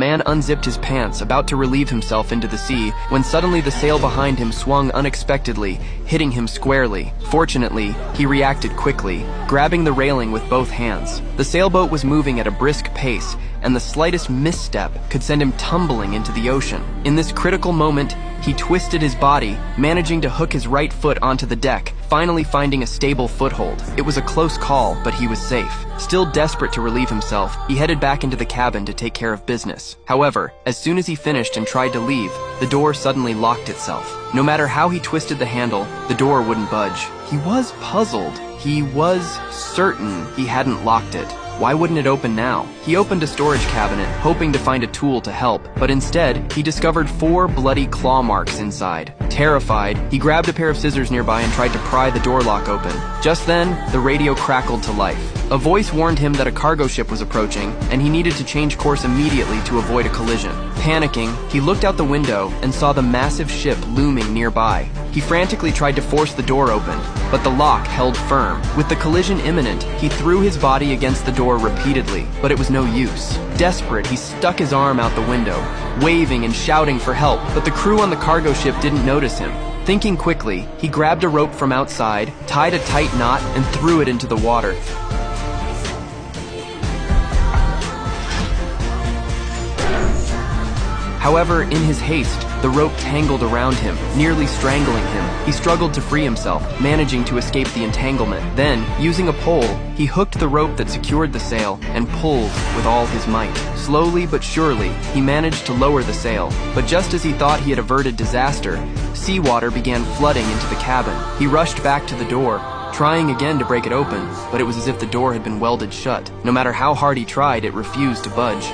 Man unzipped his pants, about to relieve himself into the sea, when suddenly the sail behind him swung unexpectedly, hitting him squarely. Fortunately, he reacted quickly, grabbing the railing with both hands. The sailboat was moving at a brisk pace, and the slightest misstep could send him tumbling into the ocean. In this critical moment, he twisted his body, managing to hook his right foot onto the deck, finally finding a stable foothold. It was a close call, but he was safe. Still desperate to relieve himself, he headed back into the cabin to take care of business. However, as soon as he finished and tried to leave, the door suddenly locked itself. No matter how he twisted the handle, the door wouldn't budge. He was puzzled. He was certain he hadn't locked it. Why wouldn't it open now? He opened a storage cabinet, hoping to find a tool to help, but instead, he discovered 4 bloody claw marks inside. Terrified, he grabbed a pair of scissors nearby and tried to pry the door lock open. Just then, the radio crackled to life. A voice warned him that a cargo ship was approaching, and he needed to change course immediately to avoid a collision. Panicking, he looked out the window and saw the massive ship looming nearby. He frantically tried to force the door open, but the lock held firm. With the collision imminent, he threw his body against the door repeatedly, but it was no use. Desperate, he stuck his arm out the window, waving and shouting for help, but the crew on the cargo ship didn't notice him. Thinking quickly, he grabbed a rope from outside, tied a tight knot, and threw it into the water. However, in his haste, the rope tangled around him, nearly strangling him. He struggled to free himself, managing to escape the entanglement. Then, using a pole, he hooked the rope that secured the sail and pulled with all his might. Slowly but surely, he managed to lower the sail, but just as he thought he had averted disaster, seawater began flooding into the cabin. He rushed back to the door, trying again to break it open, but it was as if the door had been welded shut. No matter how hard he tried, it refused to budge.